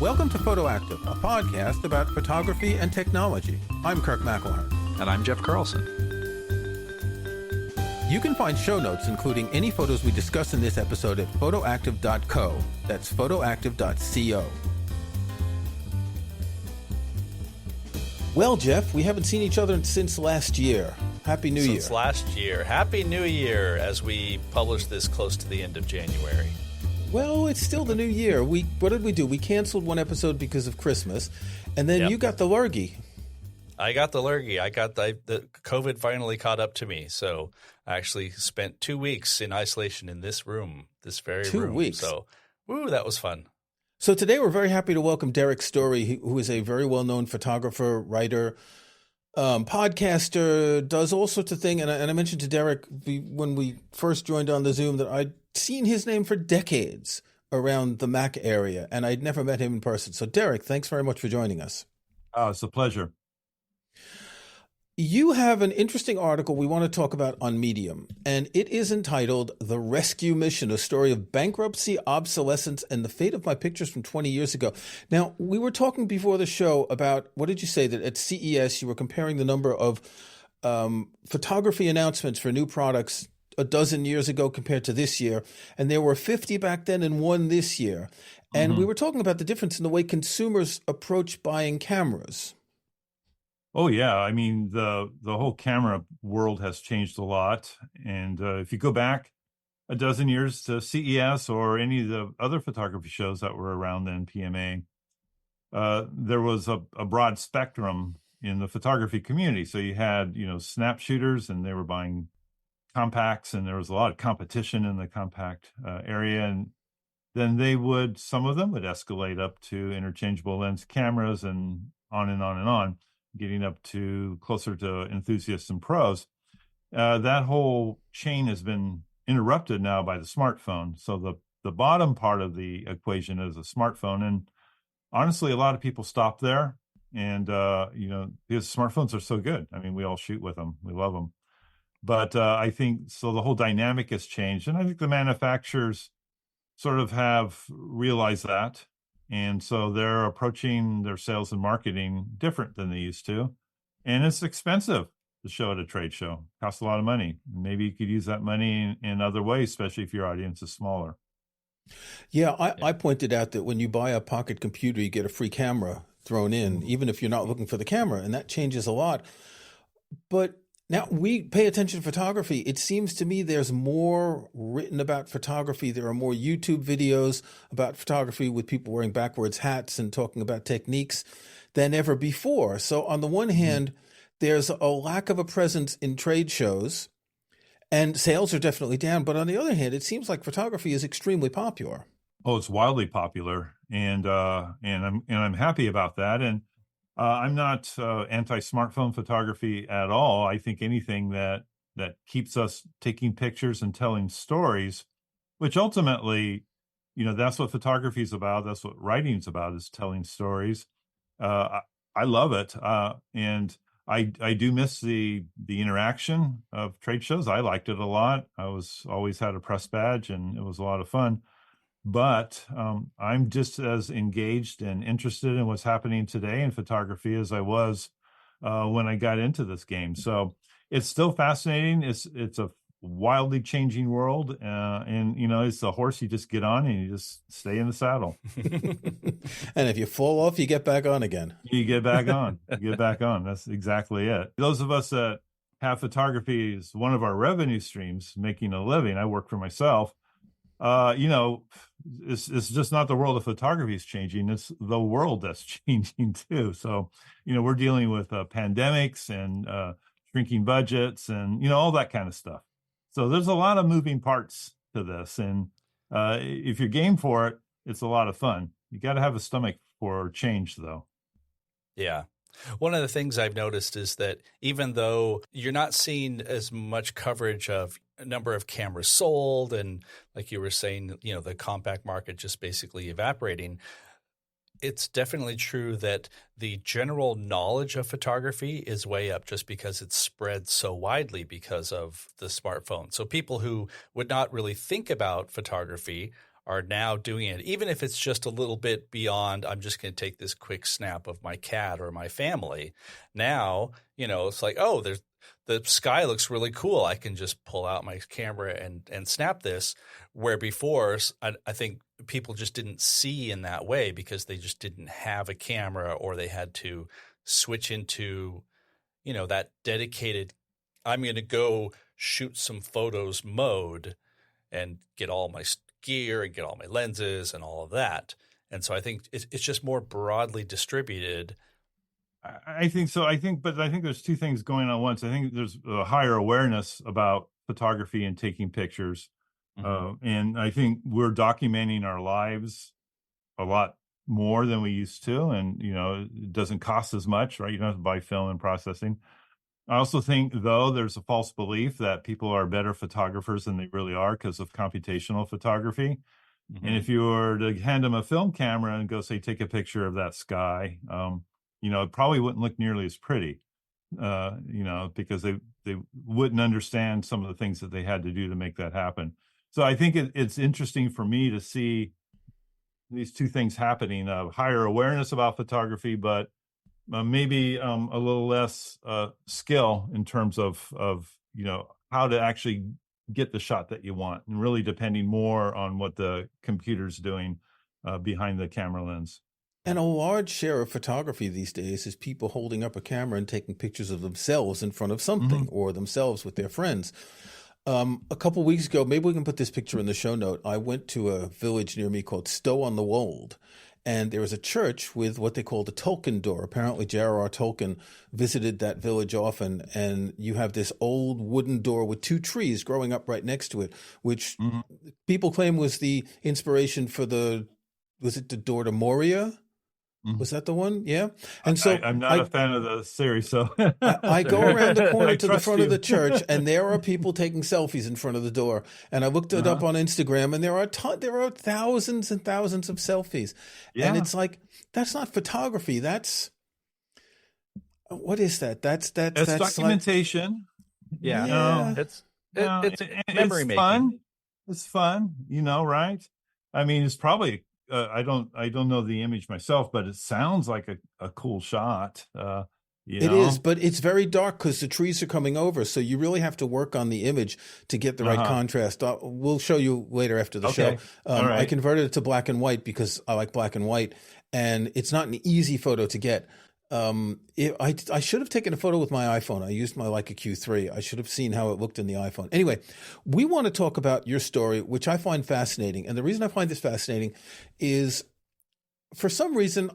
Welcome to Photoactive, a podcast about photography and technology. I'm Kirk McElhearn. And I'm Jeff Carlson. You can find show notes, including any photos we discuss in this episode, at photoactive.co. That's photoactive.co. Well, Jeff, we haven't seen each other since last year. Happy New Year. Since last year. Happy New Year as we publish this close to the end of January. Well, it's still the new year. What did we do? We canceled one episode because of Christmas, and then you got the lurgy. I got the lurgy. The COVID finally caught up to me, so I actually spent 2 weeks in isolation in this room, this very room. 2 weeks. So, that was fun. So today we're very happy to welcome Derrick Story, who is a very well-known photographer, writer, podcaster, does all sorts of things. And I mentioned to Derrick when we first joined on the Zoom that I'd seen his name for decades around the Mac area, and I'd never met him in person. So Derrick, thanks very much for joining us. It's a pleasure. You have an interesting article we want to talk about on Medium, and it is entitled The Rescue Mission, a story of bankruptcy, obsolescence, and the fate of my pictures from 20 years ago. Now, we were talking before the show about, what did you say, that at CES you were comparing the number of photography announcements for new products a dozen years ago compared to this year, and there were 50 back then and one this year. And we were talking about the difference in the way consumers approach buying cameras. Oh, yeah. I mean, the whole camera world has changed a lot. And if you go back a dozen years to CES or any of the other photography shows that were around then, PMA, there was a broad spectrum in the photography community. So you had, snap shooters, and they were buying compacts, and there was a lot of competition in the compact area. And then some of them would escalate up to interchangeable lens cameras and on and on and on, getting up to closer to enthusiasts and pros. That whole chain has been interrupted now by the smartphone. So the bottom part of the equation is a smartphone. And honestly, a lot of people stop there. And, because smartphones are so good. I mean, we all shoot with them. We love them. But I think, so the whole dynamic has changed. And I think the manufacturers sort of have realized that. And so they're approaching their sales and marketing different than they used to. And it's expensive to show at a trade show. It costs a lot of money. Maybe you could use that money in other ways, especially if your audience is smaller. Yeah, I pointed out that when you buy a pocket computer, you get a free camera thrown in, even if you're not looking for the camera. And that changes a lot. But now we pay attention to photography. It seems to me there's more written about photography. There are more YouTube videos about photography with people wearing backwards hats and talking about techniques than ever before. So on the one hand, there's a lack of a presence in trade shows, and sales are definitely down. But on the other hand, it seems like photography is extremely popular. Oh, it's wildly popular, and I'm happy about that. And I'm not anti-smartphone photography at all. I think anything that keeps us taking pictures and telling stories, which ultimately, that's what photography is about. That's what writing is about, is telling stories. I love it. And I do miss the interaction of trade shows. I liked it a lot. Always had a press badge, and it was a lot of fun. But I'm just as engaged and interested in what's happening today in photography as I was when I got into this game. So it's still fascinating. It's a wildly changing world. And, it's the horse you just get on and you just stay in the saddle. And if you fall off, you get back on again. You get back on. You get back on. That's exactly it. Those of us that have photography as one of our revenue streams, making a living, I work for myself. It's just not the world of photography is changing. It's the world that's changing too. So, we're dealing with pandemics and shrinking budgets and, all that kind of stuff. So there's a lot of moving parts to this. And if you're game for it, it's a lot of fun. You got to have a stomach for change, though. Yeah. One of the things I've noticed is that even though you're not seeing as much coverage of a number of cameras sold and, like you were saying, the compact market just basically evaporating, it's definitely true that the general knowledge of photography is way up just because it's spread so widely because of the smartphone. So people who would not really think about photography are now doing it, even if it's just a little bit beyond, I'm just going to take this quick snap of my cat or my family. Now, it's like, oh, the sky looks really cool. I can just pull out my camera and snap this. Where before, I think people just didn't see in that way because they just didn't have a camera, or they had to switch into, that dedicated, I'm going to go shoot some photos mode and get all my gear and get all my lenses and all of that. And so I think it's just more broadly distributed. I think so. But I think there's two things going on at once. I think there's a higher awareness about photography and taking pictures. And I think we're documenting our lives a lot more than we used to. And, it doesn't cost as much, right? You don't have to buy film and processing. I also think, though, there's a false belief that people are better photographers than they really are because of computational photography. And if you were to hand them a film camera and go say, take a picture of that sky, it probably wouldn't look nearly as pretty, because they wouldn't understand some of the things that they had to do to make that happen. So I think it's interesting for me to see these two things happening, of higher awareness about photography, but maybe a little less skill in terms of how to actually get the shot that you want, and really depending more on what the computer's doing behind the camera lens. And a large share of photography these days is people holding up a camera and taking pictures of themselves in front of something, or themselves with their friends. A couple weeks ago, maybe we can put this picture in the show note. I went to a village near me called Stow-on-the-Wold, and there was a church with what they called a Tolkien door. Apparently, J.R.R. Tolkien visited that village often, and you have this old wooden door with two trees growing up right next to it, which people claim was the inspiration for was it the door to Moria? Was that the one? Yeah. And so I'm not a fan of the series, so I go around the corner to the front of the church, and there are people taking selfies in front of the door. And I looked it up on Instagram, and there are thousands and thousands of selfies. Yeah. And it's like, that's not photography. What is that? That's documentation. Like, yeah. It's memory making. Fun. It's fun, right? I mean, it's probably. I don't know the image myself, but it sounds like a cool shot. It is, but it's very dark because the trees are coming over. So you really have to work on the image to get the right contrast. We'll show you later after the show. Right. I converted it to black and white because I like black and white, and it's not an easy photo to get. I should have taken a photo with my iPhone. I used my Leica Q3. I should have seen how it looked in the iPhone. Anyway, we want to talk about your story, which I find fascinating. And the reason I find this fascinating is, for some reason,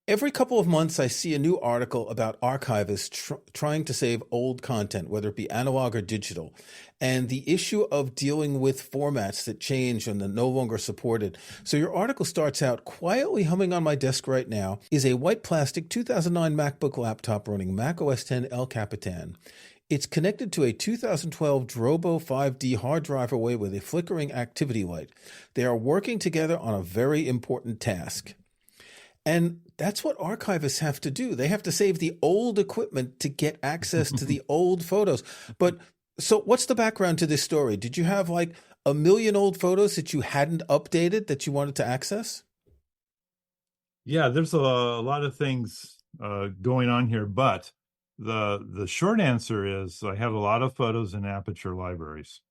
every couple of months, I see a new article about archivists trying to save old content, whether it be analog or digital, and the issue of dealing with formats that change and are no longer supported. So your article starts out, quietly humming on my desk right now is a white plastic 2009 MacBook laptop running Mac OS X El Capitan. It's connected to a 2012 Drobo 5D hard drive away with a flickering activity light. They are working together on a very important task. And that's what archivists have to do. They have to save the old equipment to get access to the old photos. But so what's the background to this story? Did you have like 1 million old photos that you hadn't updated that you wanted to access? Yeah, there's a lot of things going on here, but the short answer is I have a lot of photos in Aperture libraries.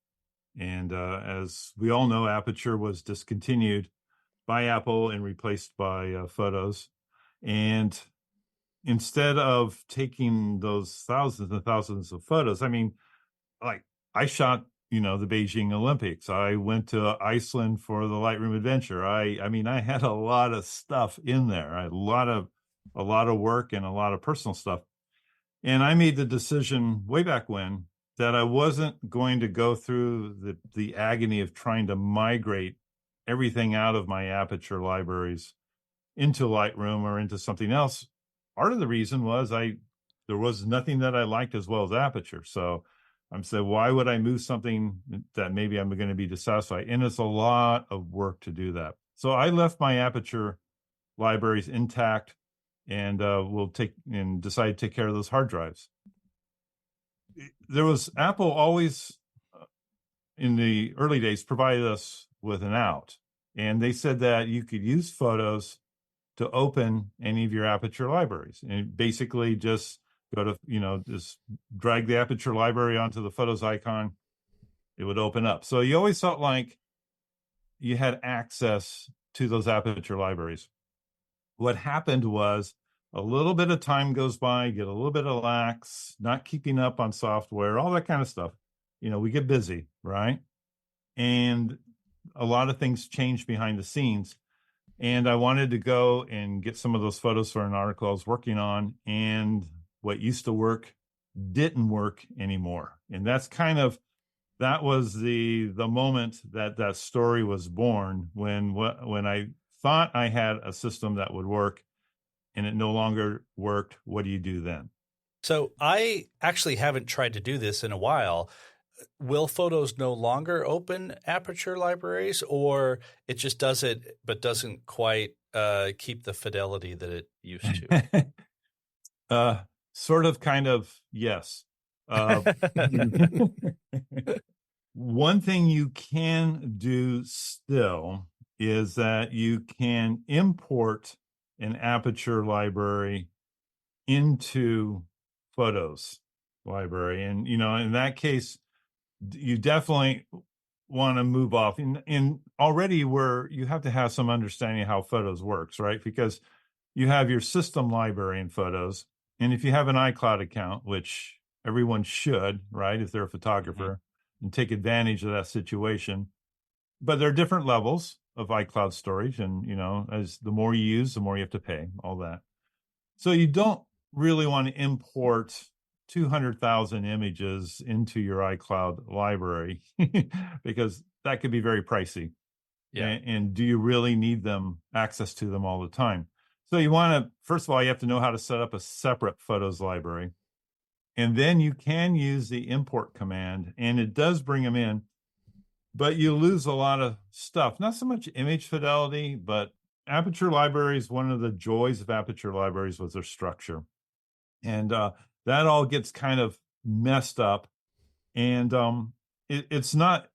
And as we all know, Aperture was discontinued by Apple and replaced by Photos. And instead of taking those thousands and thousands of photos, I mean, like I shot, the Beijing Olympics. I went to Iceland for the Lightroom Adventure. I mean, I had a lot of stuff in there. I had a lot of work and a lot of personal stuff. And I made the decision way back when that I wasn't going to go through the agony of trying to migrate everything out of my Aperture libraries into Lightroom or into something else. Part of the reason was there was nothing that I liked as well as Aperture. So I'm saying, why would I move something that maybe I'm going to be dissatisfied? And it's a lot of work to do that. So I left my Aperture libraries intact and decided to take care of those hard drives. Apple always in the early days, provided us with an out. And they said that you could use photos to open any of your Aperture libraries. And basically just go to, just drag the Aperture library onto the Photos icon. It would open up. So you always felt like you had access to those Aperture libraries. What happened was a little bit of time goes by, get a little bit of lax, not keeping up on software, all that kind of stuff. We get busy, right? And a lot of things change behind the scenes. And I wanted to go and get some of those photos for an article I was working on. And what used to work didn't work anymore. And that was the moment that story was born, when I thought I had a system that would work and it no longer worked. What do you do then? So I actually haven't tried to do this in a while. Will Photos no longer open Aperture libraries, or it just does it but doesn't quite keep the fidelity that it used to? Sort of, kind of, yes. One thing you can do still is that you can import an Aperture library into Photos library. And, in that case, you definitely want to move off in already where you have to have some understanding of how Photos works, right? Because you have your system library in Photos. And if you have an iCloud account, which everyone should, right, if they're a photographer, and take advantage of that situation. But there are different levels of iCloud storage. And, as the more you use, the more you have to pay, all that. So you don't really want to import 200,000 images into your iCloud library because that could be very pricey. Yeah. And do you really need access to them all the time? So you want to, first of all, you have to know how to set up a separate Photos library. And then you can use the import command, and it does bring them in, but you lose a lot of stuff. Not so much image fidelity, but Aperture libraries, one of the joys of Aperture libraries was their structure. And that all gets kind of messed up. And it's not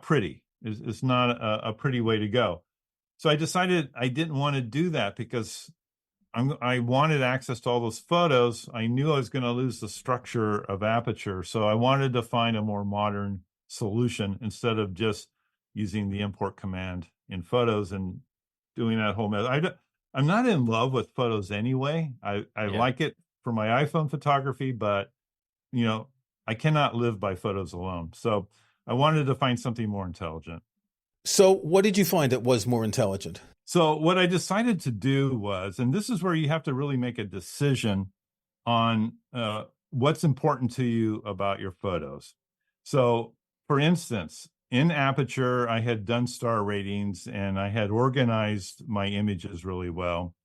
pretty. It's not a pretty way to go. So I decided I didn't want to do that because I wanted access to all those photos. I knew I was going to lose the structure of Aperture. So I wanted to find a more modern solution instead of just using the import command in Photos and doing that whole method. I'm not in love with Photos anyway. I like it for my iPhone photography, but, I cannot live by Photos alone. So I wanted to find something more intelligent. So what did you find that was more intelligent? So what I decided to do was, and this is where you have to really make a decision on what's important to you about your photos. So, for instance, in Aperture, I had done star ratings and I had organized my images really well.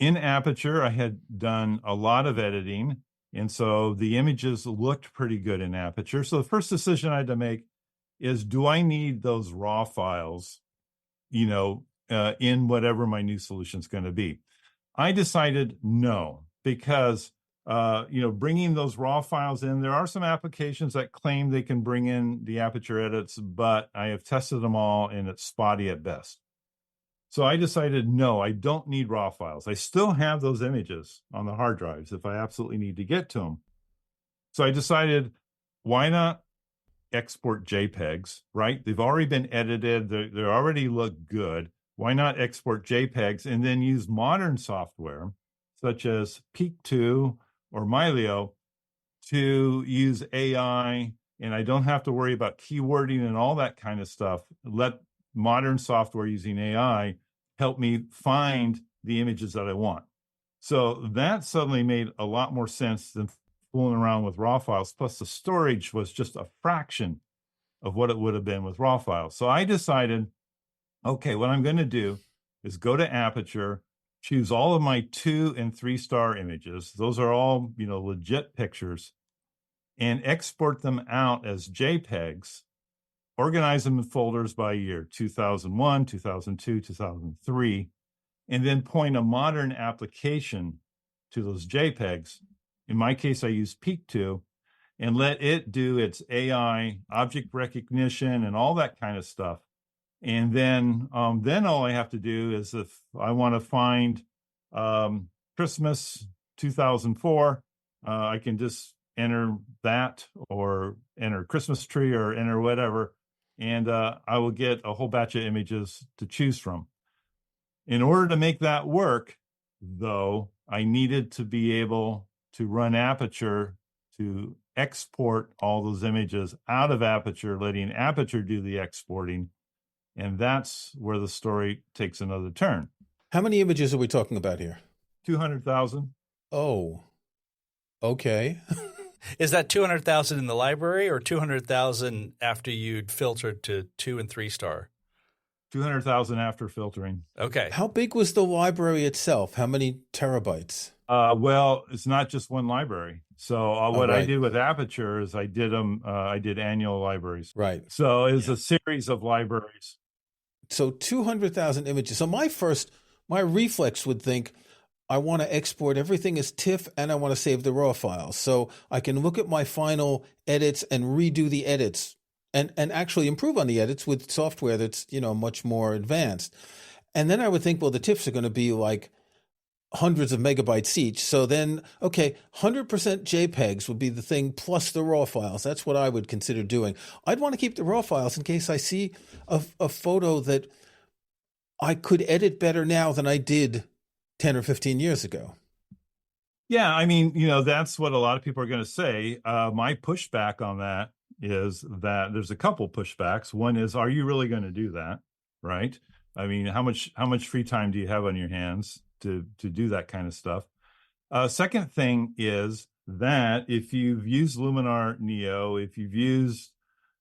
In Aperture, I had done a lot of editing, and so the images looked pretty good in Aperture. So the first decision I had to make is, do I need those raw files, in whatever my new solution is going to be? I decided no, because, bringing those raw files in, there are some applications that claim they can bring in the Aperture edits, but I have tested them all and it's spotty at best. So I decided, no, I don't need raw files. I still have those images on the hard drives if I absolutely need to get to them. So I decided, why not export JPEGs, right? They've already been edited. They already look good. Why not export JPEGs and then use modern software such as Peakto or Mylio to use AI, and I don't have to worry about keywording and all that kind of stuff. Let modern software using AI help me find the images that I want. So that suddenly made a lot more sense than fooling around with raw files. Plus the storage was just a fraction of what it would have been with raw files. So I decided, okay, what I'm going to do is go to Aperture, choose all of my 2 and 3 star images. Those are all, legit pictures, and export them out as JPEGs, organize them in folders by year, 2001, 2002, 2003, and then point a modern application to those JPEGs. In my case, I use Peakto, and let it do its AI object recognition and all that kind of stuff. And then all I have to do is, if I want to find Christmas 2004, I can just enter that, or enter Christmas tree, or enter whatever, and I will get a whole batch of images to choose from. In order to make that work, though, I needed to be able to run Aperture to export all those images out of Aperture, letting Aperture do the exporting. And that's where the story takes another turn. How many images are we talking about here? 200,000. Oh, okay. Is that 200,000 in the library, or 200,000 after you'd filtered to 2 and 3 star? 200,000 after filtering. Okay. How big was the library itself? How many terabytes? Well, it's not just one library. So what right. I did with Aperture is I did annual libraries. Right. So it was a series of libraries. So 200,000 images. So my reflex would think, I want to export everything as TIFF, and I want to save the raw files. So I can look at my final edits and redo the edits and actually improve on the edits with software that's, much more advanced. And then I would think, well, the TIFFs are going to be like hundreds of megabytes each. So then, okay, 100% JPEGs would be the thing plus the raw files. That's what I would consider doing. I'd want to keep the raw files in case I see a photo that I could edit better now than I did 10 or 15 years ago. Yeah, I mean, that's what a lot of people are going to say. My pushback on that is that there's a couple pushbacks. One is, are you really going to do that? Right? I mean, how much free time do you have on your hands to do that kind of stuff? Second thing is that if you've used Luminar Neo, if you've used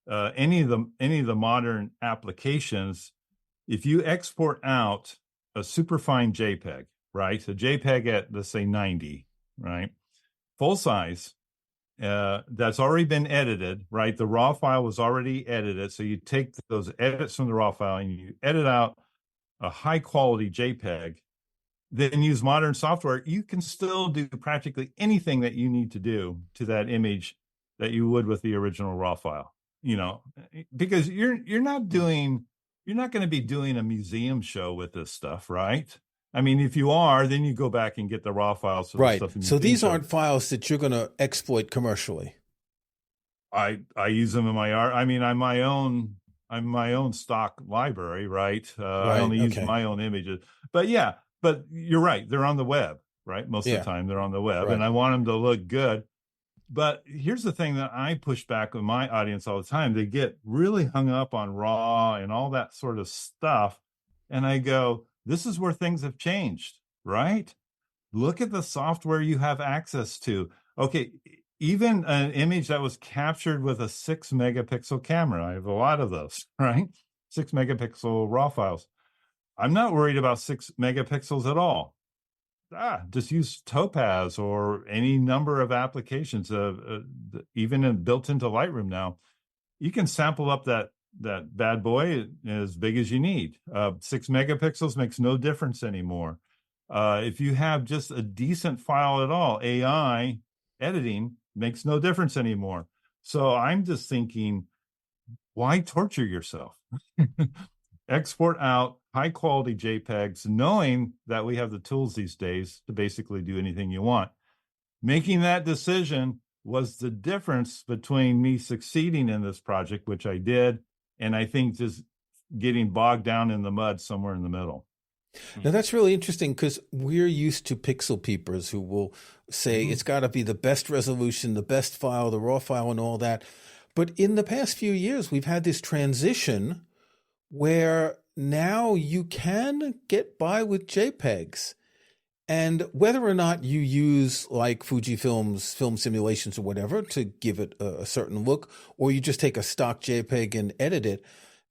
any of the modern applications, if you export out a superfine JPEG, right, a JPEG at, let's say, 90, right, full size, that's already been edited, right? The raw file was already edited. So you take those edits from the raw file and you edit out a high quality JPEG, then use modern software. You can still do practically anything that you need to do to that image that you would with the original raw file, because you're not going to be doing a museum show with this stuff, right? I mean, if you are, then you go back and get the raw files. For right. The stuff so these aren't files that you're going to exploit commercially. I use them in my art. I mean, I'm my own stock library, right? I only use my own images. But yeah, but you're right. They're on the web, right? Most of the time they're on the web, and I want them to look good. But here's the thing that I push back with my audience all the time. They get really hung up on raw and all that sort of stuff. And I go, this is where things have changed, right? Look at the software you have access to. Okay, even an image that was captured with a 6 megapixel camera. I have a lot of those, right? 6 megapixel raw files. I'm not worried about 6 megapixels at all. Just use Topaz or any number of applications, even built into Lightroom now. You can sample up that bad boy as big as you need. 6 megapixels makes no difference anymore. If you have just a decent file at all, AI editing makes no difference anymore. So I'm just thinking, why torture yourself? Export out high quality JPEGs, knowing that we have the tools these days to basically do anything you want. Making that decision was the difference between me succeeding in this project, which I did, and I think just getting bogged down in the mud somewhere in the middle. Now, that's really interesting because we're used to pixel peepers who will say it's got to be the best resolution, the best file, the raw file, and all that. But in the past few years, we've had this transition where now you can get by with JPEGs. And whether or not you use like Fujifilm's film simulations or whatever to give it a certain look, or you just take a stock JPEG and edit it,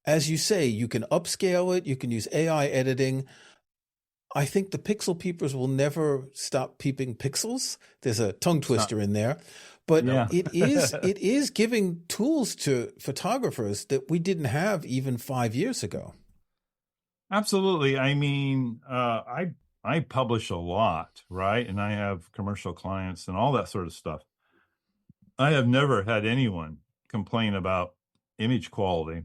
as you say, you can upscale it, you can use AI editing. I think the pixel peepers will never stop peeping pixels. There's a tongue twister in there. But it is giving tools to photographers that we didn't have even 5 years ago. Absolutely. I mean, I publish a lot, right? And I have commercial clients and all that sort of stuff. I have never had anyone complain about image quality,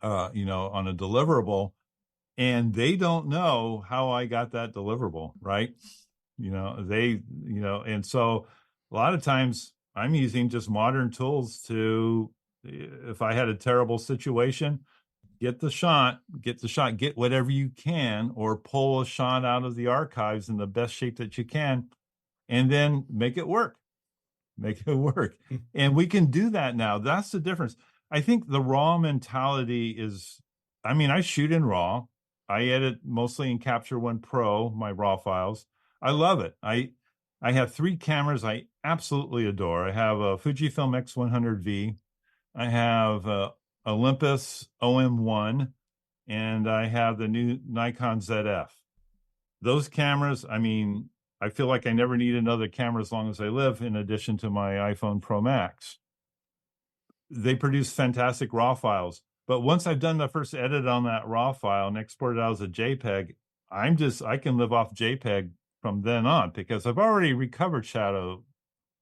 on a deliverable, and they don't know how I got that deliverable, right? And so a lot of times I'm using just modern tools to, if I had a terrible situation, get whatever you can, or pull a shot out of the archives in the best shape that you can, and then make it work. And we can do that now. That's the difference. I think the raw mentality is, I shoot in raw. I edit mostly in Capture One Pro, my raw files. I love it. I have 3 cameras I absolutely adore. I have a Fujifilm X100V. I have a Olympus OM1, and I have the new Nikon ZF. Those cameras, I feel like I never need another camera as long as I live, in addition to my iPhone Pro Max. They produce fantastic RAW files. But once I've done the first edit on that RAW file and export it out as a JPEG, I can live off JPEG from then on, because I've already recovered shadow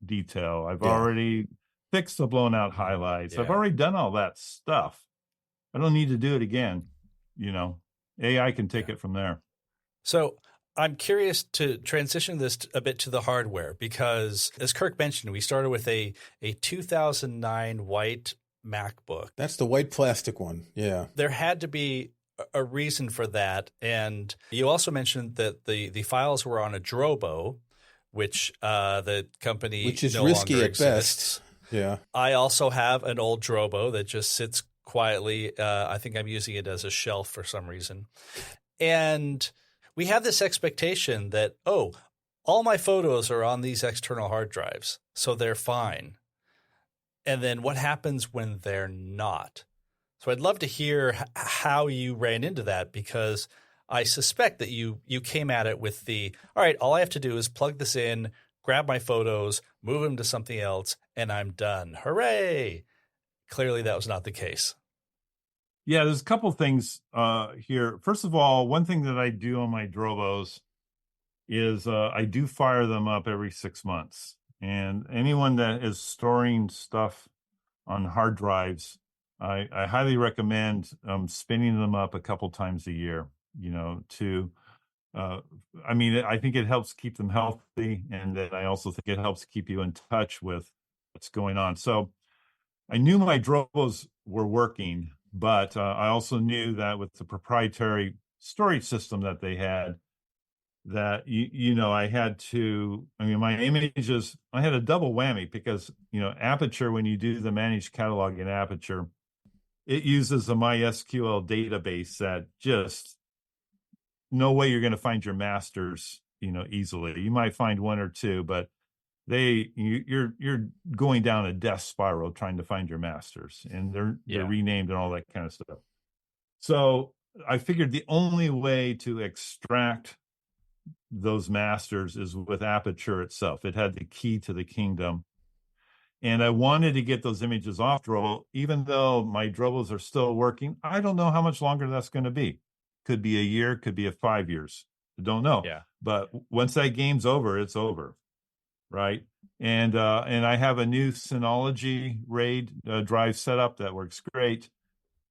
detail. I've already fixed the blown out highlights. I've already done all that stuff. I don't need to do it again. AI can take it from there. So I'm curious to transition this a bit to the hardware, because as Kirk mentioned, we started with a 2009 white MacBook. That's the white plastic one. Yeah. There had to be a reason for that. And you also mentioned that the files were on a Drobo, which the company which is no risky longer at exists. best. Yeah. I also have an old Drobo that just sits quietly. I think I'm using it as a shelf for some reason. And we have this expectation that, all my photos are on these external hard drives, so they're fine. And then what happens when they're not? So I'd love to hear how you ran into that, because I suspect that you came at it with all I have to do is plug this in, grab my photos, move them to something else, and I'm done. Hooray! Clearly that was not the case. Yeah, there's a couple things here. First of all, one thing that I do on my Drobos is I do fire them up every 6 months. And anyone that is storing stuff on hard drives, I highly recommend spinning them up a couple times a year, I think it helps keep them healthy. And then I also think it helps keep you in touch with what's going on. So I knew my Drobos were working, but I also knew that with the proprietary storage system that they had, that I had to. My images, I had a double whammy, because Aperture, when you do the managed catalog in Aperture, it uses a MySQL database that just no way you're going to find your masters easily. You might find one or two, but you're going down a death spiral trying to find your masters, and they're renamed and all that kind of stuff. So I figured the only way to extract those masters is with Aperture itself. It had the key to the kingdom, and I wanted to get those images off Drobo, even though my Drobos are still working. I don't know how much longer that's going to be. Could be a year, could be 5 years. I don't know. Yeah. But once that game's over, it's over. Right. And I have a new Synology RAID drive setup that works great.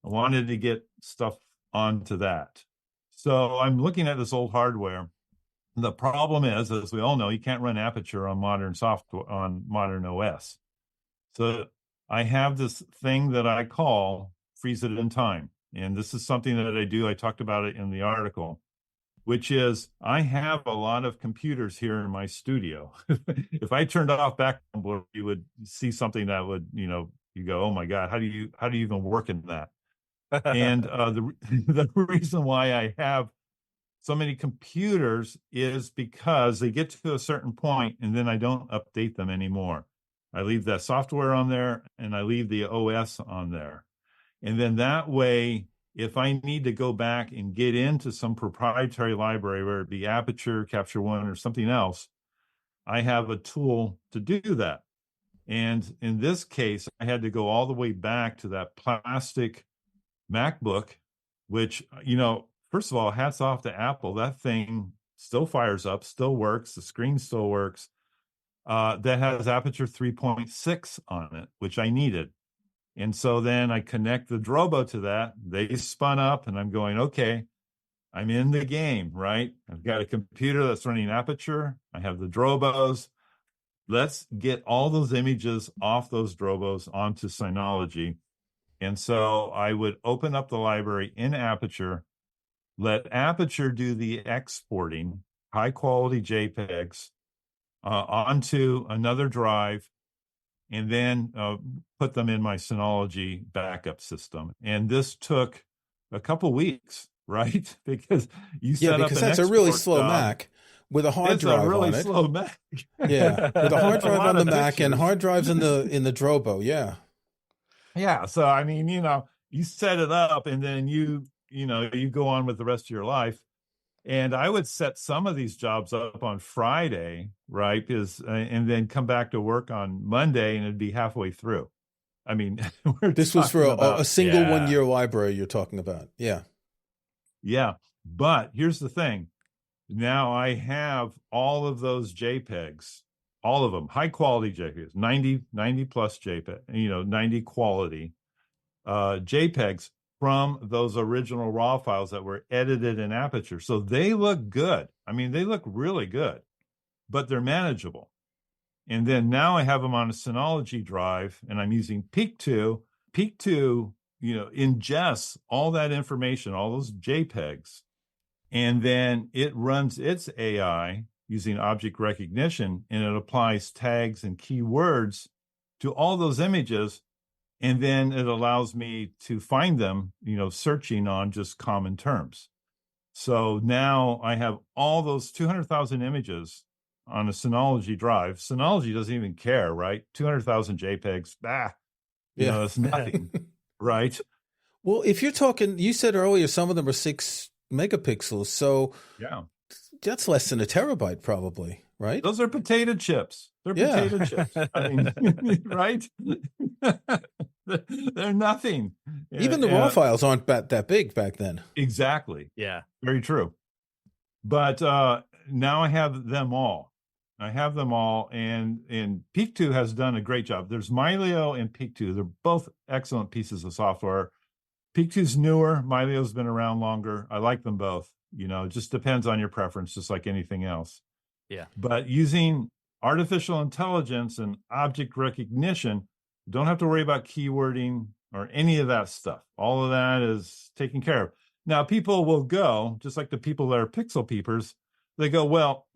I wanted to get stuff onto that. So I'm looking at this old hardware. The problem is, as we all know, you can't run Aperture on modern software, on modern OS. So I have this thing that I call freeze it in time. And this is something that I do. I talked about it in the article, which is I have a lot of computers here in my studio. If I turned off background blur, you would see something that would, you go, oh my God, how do you even work in that? And the reason why I have so many computers is because they get to a certain point and then I don't update them anymore. I leave that software on there and I leave the OS on there. And then that way, if I need to go back and get into some proprietary library, whether it be Aperture, Capture One, or something else, I have a tool to do that. And in this case, I had to go all the way back to that plastic MacBook, which, first of all, hats off to Apple. That thing still fires up, still works. The screen still works. that has Aperture 3.6 on it, which I needed. And so then I connect the Drobo to that. They spun up, and I'm going, okay, I'm in the game, right? I've got a computer that's running Aperture. I have the Drobos. Let's get all those images off those Drobos onto Synology. And so I would open up the library in Aperture, let Aperture do the exporting, high quality JPEGs onto another drive, and then put them in my Synology backup system. And this took a couple weeks, right? Because you set up an that's a really export slow job. Mac with a hard It's drive a really on it. slow Mac. Yeah, with a hard drive lot on the of Mac and pictures. hard drives in the Drobo. Yeah. Yeah. So I mean, you set it up, and then you go on with the rest of your life. And I would set some of these jobs up on Friday, right? And then come back to work on Monday, and it'd be halfway through. I mean, This was for a single yeah, 1 year library you're talking about. Yeah. yeah. But here's the thing. Now I have all of those JPEGs, all of them, high quality JPEGs, 90 plus JPEG, 90 quality JPEGs from those original RAW files that were edited in Aperture. So they look good. I mean, they look really good, but they're manageable. And then now I have them on a Synology drive, and I'm using Peakto. Peakto, ingests all that information, all those JPEGs, and then it runs its AI using object recognition, and it applies tags and keywords to all those images. And then it allows me to find them, searching on just common terms. So now I have all those 200,000 images on a Synology drive. Synology doesn't even care, right? 200,000 JPEGs, it's nothing, right? Well, if you're talking, you said earlier some of them are 6 megapixels, so yeah, that's less than a terabyte, probably, right? Those are potato chips. They're potato chips. I mean, right? They're nothing. Even the raw files aren't that big back then. Exactly. Yeah. Very true. But now I have them all. And Peakto has done a great job. There's Mylio and Peakto. They're both excellent pieces of software. Peakto's newer. Mylio's been around longer. I like them both. It just depends on your preference, just like anything else. Yeah. But using artificial intelligence and object recognition, don't have to worry about keywording or any of that stuff. All of that is taken care of. Now, people will go, just like the people that are pixel peepers, they go, well,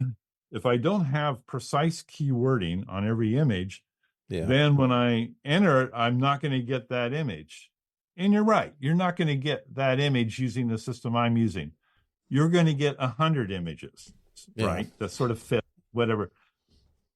if I don't have precise keywording on every image, then when I enter it, I'm not going to get that image. And you're right. You're not going to get that image using the system I'm using. You're going to get 100 images, right? That sort of fit whatever.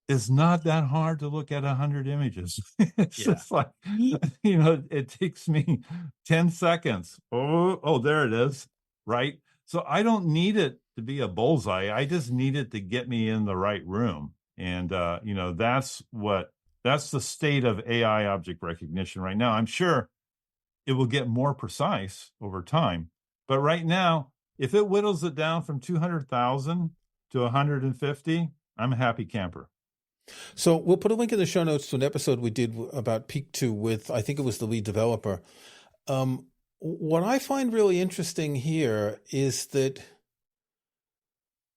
It's not that hard to look at 100 images. It's just like, it takes me 10 seconds. Oh, there it is, right? So I don't need it to be a bullseye. I just need it to get me in the right room. And, that's the state of AI object recognition right now. I'm sure it will get more precise over time. But right now, if it whittles it down from 200,000 to 150, I'm a happy camper. So we'll put a link in the show notes to an episode we did about Peakto with, I think it was the lead developer. What I find really interesting here is that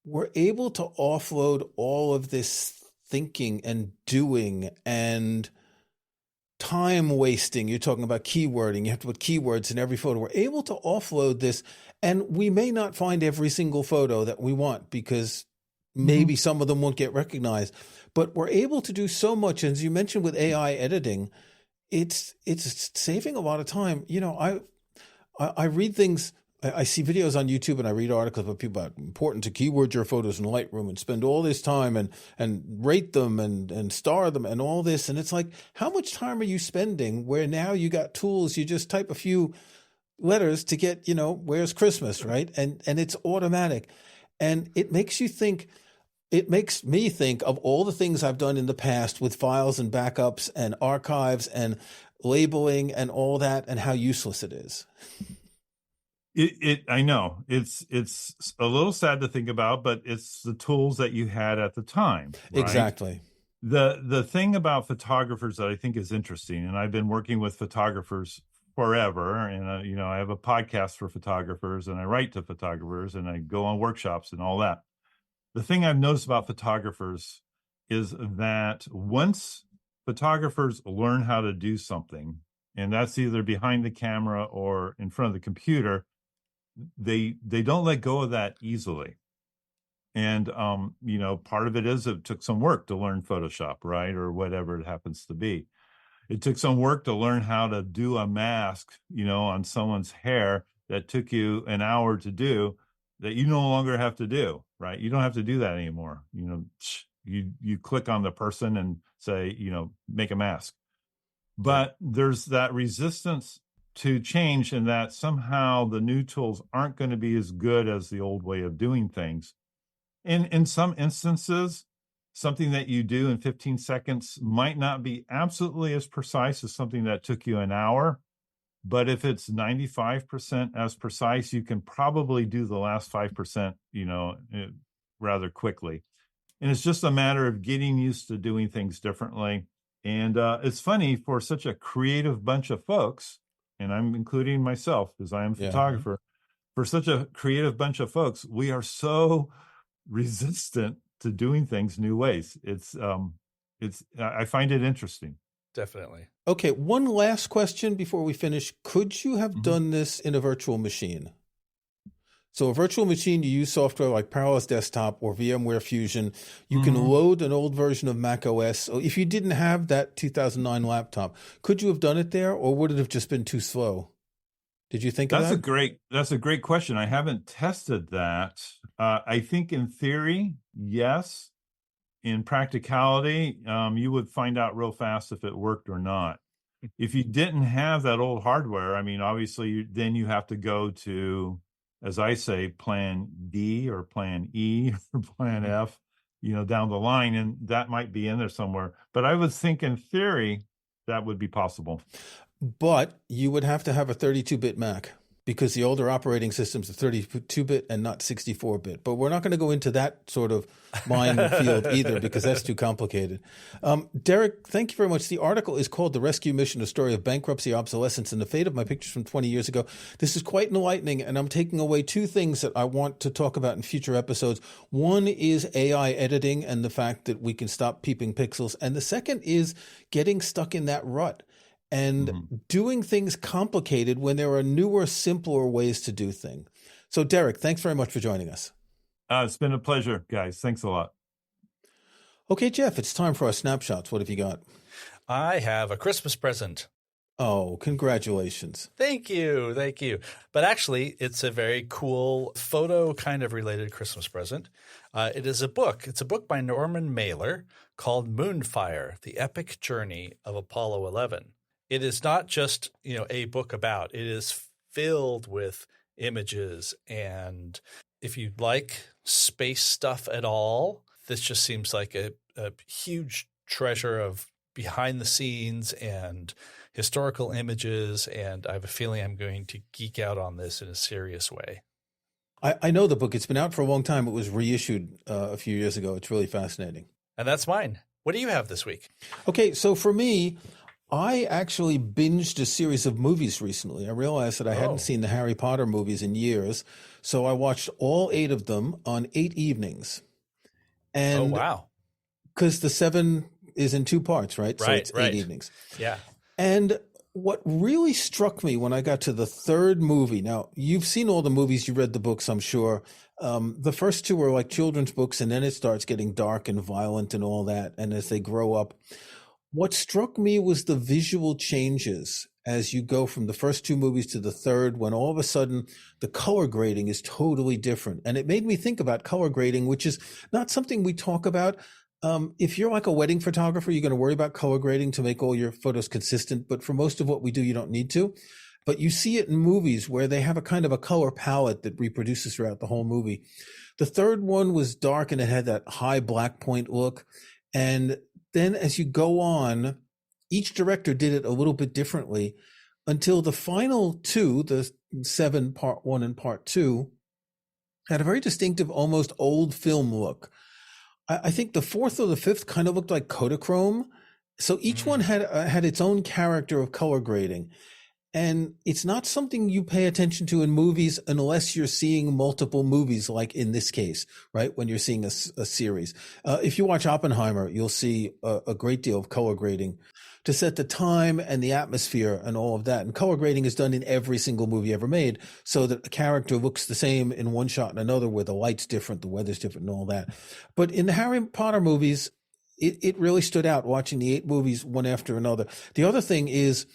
we're able to offload all of this thinking and doing and time wasting. You're talking about keywording. You have to put keywords in every photo. We're able to offload this, and we may not find every single photo that we want because maybe some of them won't get recognized. But we're able to do so much. As you mentioned with AI editing, it's saving a lot of time. I read things. I see videos on YouTube and I read articles about people about important to keyword your photos in Lightroom and spend all this time and rate them and star them and all this. And it's like, how much time are you spending where now you got tools, you just type a few letters to get, where's Christmas, right? And it's automatic. And it makes you think, it makes me think of all the things I've done in the past with files and backups and archives and labeling and all that and how useless it is. I know it's a little sad to think about, but it's the tools that you had at the time. Right? Exactly. The thing about photographers that I think is interesting, and I've been working with photographers forever, and I have a podcast for photographers, and I write to photographers, and I go on workshops and all that. The thing I've noticed about photographers is that once photographers learn how to do something, and that's either behind the camera or in front of the computer, they don't let go of that easily. And part of it is it took some work to learn Photoshop, right, or whatever it happens to be. It took some work to learn how to do a mask, on someone's hair that took you an hour to do, that you no longer have to do, right? You don't have to do that anymore. You click on the person and say, make a mask. But there's that resistance to change, and that somehow the new tools aren't going to be as good as the old way of doing things. In some instances, something that you do in 15 seconds might not be absolutely as precise as something that took you an hour. But if it's 95% as precise, you can probably do the last 5%, rather quickly. And it's just a matter of getting used to doing things differently. And it's funny, for such a creative bunch of folks, and I'm including myself because I am a photographer, for such a creative bunch of folks, we are so resistant to doing things new ways. I find it interesting. Definitely. Okay, one last question before we finish. Could you have done this in a virtual machine? So a virtual machine, you use software like Parallels Desktop or VMware Fusion. You can load an old version of Mac OS. So if you didn't have that 2009 laptop, could you have done it there, or would it have just been too slow? Did you think of that? That's a great question. I haven't tested that. I think in theory, yes. In practicality, you would find out real fast if it worked or not. If you didn't have that old hardware, obviously, then you have to go to, as I say, plan D or plan E or plan F, down the line, and that might be in there somewhere. But I would think in theory that would be possible. But you would have to have a 32-bit Mac, because the older operating systems are 32-bit and not 64-bit. But we're not going to go into that sort of minefield either, because that's too complicated. Derrick, thank you very much. The article is called "The Rescue Mission, A Story of Bankruptcy, Obsolescence, and the Fate of My Pictures from 20 Years Ago." This is quite enlightening, and I'm taking away two things that I want to talk about in future episodes. One is AI editing and the fact that we can stop peeping pixels. And the second is getting stuck in that rut and doing things complicated when there are newer, simpler ways to do things. So, Derrick, thanks very much for joining us. It's been a pleasure, guys. Thanks a lot. Okay, Jeff, it's time for our snapshots. What have you got? I have a Christmas present. Oh, congratulations. Thank you. Thank you. But actually, it's a very cool photo kind of related Christmas present. It is a book. It's a book by Norman Mailer called Moonfire, The Epic Journey of Apollo 11. It is not just, a book about. It is filled with images, and if you like space stuff at all, this just seems like a huge treasure of behind the scenes and historical images, and I have a feeling I'm going to geek out on this in a serious way. I know the book. It's been out for a long time. It was reissued a few years ago. It's really fascinating. And that's mine. What do you have this week? Okay, so for me, I actually binged a series of movies recently. I realized that I hadn't seen the Harry Potter movies in years, so I watched all 8 of them on 8 evenings. And wow. Because the 7 is in 2 parts, right? So it's 8 evenings. Yeah. And what really struck me when I got to the 3rd movie, now you've seen all the movies, you read the books, I'm sure. The first 2 were like children's books, and then it starts getting dark and violent and all that. And as they grow up, what struck me was the visual changes as you go from the first 2 movies to the 3rd, when all of a sudden the color grading is totally different. And it made me think about color grading, which is not something we talk about. If you're like a wedding photographer, you're going to worry about color grading to make all your photos consistent. But for most of what we do, you don't need to. But you see it in movies where they have a kind of a color palette that reproduces throughout the whole movie. The 3rd one was dark, and it had that high black point look. And then as you go on, each director did it a little bit differently until the final 2, the 7 part 1 and part 2, had a very distinctive, almost old film look. I think the fourth or the fifth kind of looked like Kodachrome. So each one had its own character of color grading. And it's not something you pay attention to in movies unless you're seeing multiple movies, like in this case, right? When you're seeing a series. If you watch Oppenheimer, you'll see a great deal of color grading to set the time and the atmosphere and all of that. And color grading is done in every single movie ever made so that a character looks the same in one shot and another, where the light's different, the weather's different and all that. But in the Harry Potter movies, it really stood out watching the 8 movies one after another. The other thing is,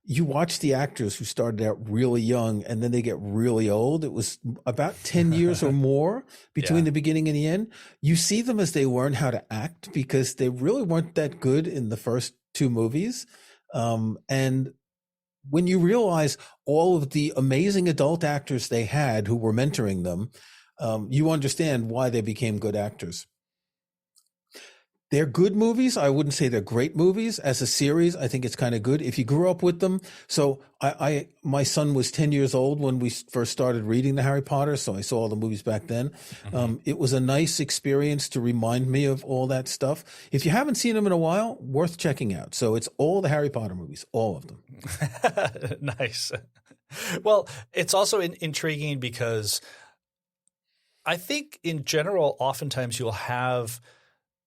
you watch the actors who started out really young and then they get really old. It was about 10 years or more between the beginning and the end. You see them as they learn how to act, because they really weren't that good in the first 2 movies. And when you realize all of the amazing adult actors they had who were mentoring them, you understand why they became good actors. They're good movies. I wouldn't say they're great movies. As a series, I think it's kind of good if you grew up with them. So my son was 10 years old when we first started reading the Harry Potter, so I saw all the movies back then. It was a nice experience to remind me of all that stuff. If you haven't seen them in a while, worth checking out. So it's all the Harry Potter movies, all of them. Nice. Well, it's also intriguing because I think in general, oftentimes you'll have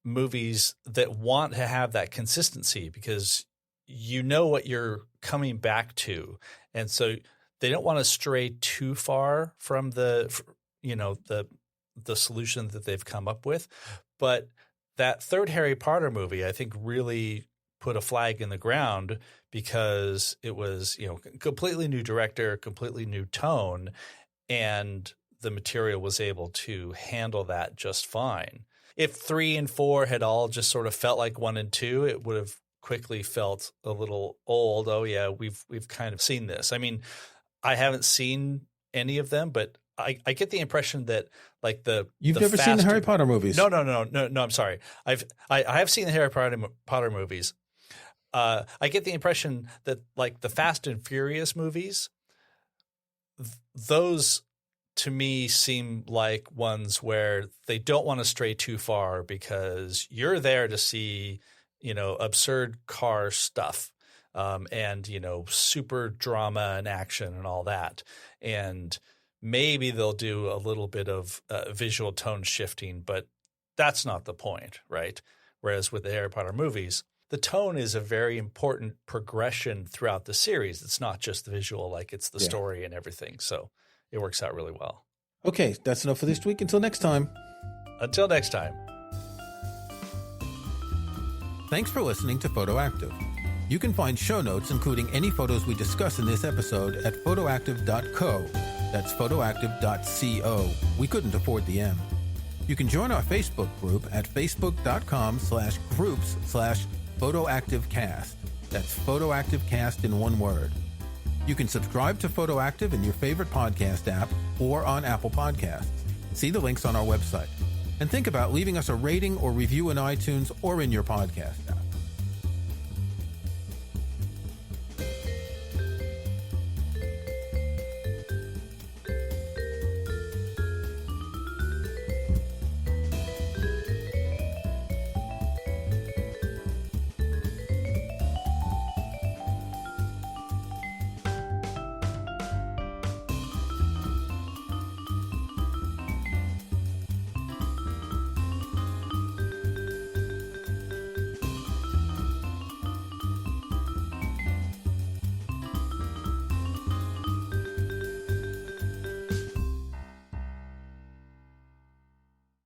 movies that want to have that consistency because you know what you're coming back to. And so they don't want to stray too far from the solution that they've come up with. But that third Harry Potter movie, I think, really put a flag in the ground because it was, completely new director, completely new tone, and the material was able to handle that just fine. If 3 and 4 had all just sort of felt like 1 and 2, it would have quickly felt a little old. Oh yeah, we've kind of seen this. I mean, I haven't seen any of them, but I get the impression that like you've never seen the Harry Potter movies. No. I'm sorry. I have seen the Harry Potter movies. I get the impression that like the Fast and Furious movies, those to me seem like ones where they don't want to stray too far because you're there to see, absurd car stuff and, super drama and action and all that. And maybe they'll do a little bit of visual tone shifting, but that's not the point, right? Whereas with the Harry Potter movies, the tone is a very important progression throughout the series. It's not just the visual, like it's the story and everything. So it works out really well. Okay, that's enough for this week. Until next time. Until next time. Thanks for listening to Photoactive. You can find show notes, including any photos we discuss in this episode, at photoactive.co. That's photoactive.co. We couldn't afford the M. You can join our Facebook group at facebook.com/groups/photoactivecast. That's photoactivecast in one word. You can subscribe to Photoactive in your favorite podcast app or on Apple Podcasts. See the links on our website. And think about leaving us a rating or review in iTunes or in your podcast app.